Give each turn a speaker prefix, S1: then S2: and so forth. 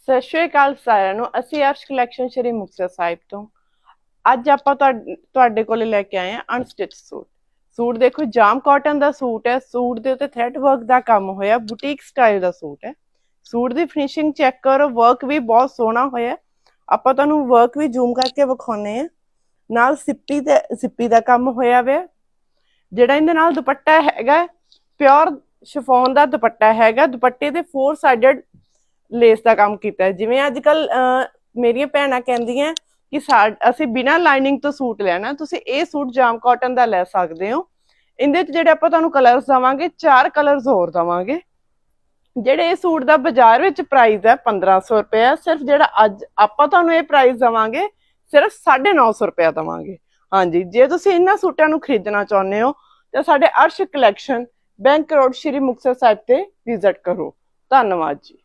S1: ਸਤਿ ਸ਼੍ਰੀ ਅਕਾਲ ਸਾਰਿਆਂ ਨੂੰ। ਅਸੀਂ ਅਰਸ਼ ਕਲੈਕਸ਼ਨ ਸ਼੍ਰੀ ਮੁਕਤਸਰ ਸਾਹਿਬ ਤੋਂ ਅੱਜ ਆਪਾਂ ਤੁਹਾਡੇ ਕੋਲੇ ਲੈ ਕੇ ਆਏ ਆ ਅਨਸਟਿਚ ਸੂਟ ਦੇਖੋ, ਜਾਮ ਕਾਟਨ ਦਾ ਸੂਟ ਹੈ। ਸੂਟ ਦੇ ਉੱਤੇ ਥ੍ਰੈਡ ਵਰਕ ਦਾ ਕੰਮ ਹੋਇਆ, ਬੁਟੀਕ ਸਟਾਈਲ ਦਾ ਸੂਟ ਹੈ। ਸੂਟ ਦੀ ਫਿਨਿਸ਼ਿੰਗ ਚੈੱਕ ਕਰੋ, ਵਰਕ ਵੀ ਬਹੁਤ ਸੋਹਣਾ ਹੋਇਆ। ਆਪਾਂ ਤੁਹਾਨੂੰ ਵਰਕ ਵੀ ਜ਼ੂਮ ਕਰਕੇ ਵਿਖਾਉਨੇ ਆ। ਨਾਲ ਸਿੱਪੀ ਦਾ ਕੰਮ ਹੋਇਆ ਵੇ। ਜਿਹੜਾ ਇਹਦੇ ਨਾਲ ਦੁਪੱਟਾ ਹੈਗਾ ਪਿਓਰ ਸ਼ਿਫੋਨ ਦਾ ਦੁਪੱਟਾ ਹੈਗਾ। ਦੁਪੱਟੇ ਦੇ 4 ਸਾਈਡਡ ਲੇਸ ਦਾ ਕੰਮ ਕੀਤਾ। ਜਿਵੇਂ ਅੱਜ ਕੱਲ ਮੇਰੀਆਂ ਭੈਣਾਂ ਕਹਿੰਦੀਆਂ ਕਿ ਅਸੀਂ ਬਿਨਾਂ ਲਾਈਨਿੰਗ ਤੋਂ ਸੂਟ ਲੈਣਾ, ਤੁਸੀਂ ਇਹ ਸੂਟ ਜਾਮ ਕਾਟਨ ਦਾ ਲੈ ਸਕਦੇ ਹੋ। ਇਹਦੇ ਚ ਜਿਹੜੇ ਆਪਾਂ ਤੁਹਾਨੂੰ ਕਲਰਸ ਦਵਾਂਗੇ, 4 ਕਲਰਸ ਹੋਰ ਦਵਾਂਗੇ। ਜਿਹੜੇ ਇਹ ਸੂਟ ਦਾ ਬਾਜ਼ਾਰ ਵਿੱਚ ਪ੍ਰਾਈਸ ਹੈ 1500 ਰੁਪਏ, ਸਿਰਫ ਜਿਹੜਾ ਅੱਜ ਆਪਾਂ ਤੁਹਾਨੂੰ ਇਹ ਪ੍ਰਾਈਸ ਦਵਾਂਗੇ ਸਿਰਫ 950 ਰੁਪਏ ਦਵਾਂਗੇ। ਹਾਂਜੀ, ਜੇ ਤੁਸੀਂ ਇਹਨਾਂ ਸੂਟਾਂ ਨੂੰ ਖਰੀਦਣਾ ਚਾਹੁੰਦੇ ਹੋ ਤਾਂ ਸਾਡੇ ਅਰਸ਼ ਕਲੈਕਸ਼ਨ ਬੈਂਕ ਰੋਡ ਸ਼੍ਰੀ ਮੁਕਤਸਰ ਸਾਹਿਬ ਤੇ ਵਿਜ਼ਿਟ ਕਰੋ। ਧੰਨਵਾਦ ਜੀ।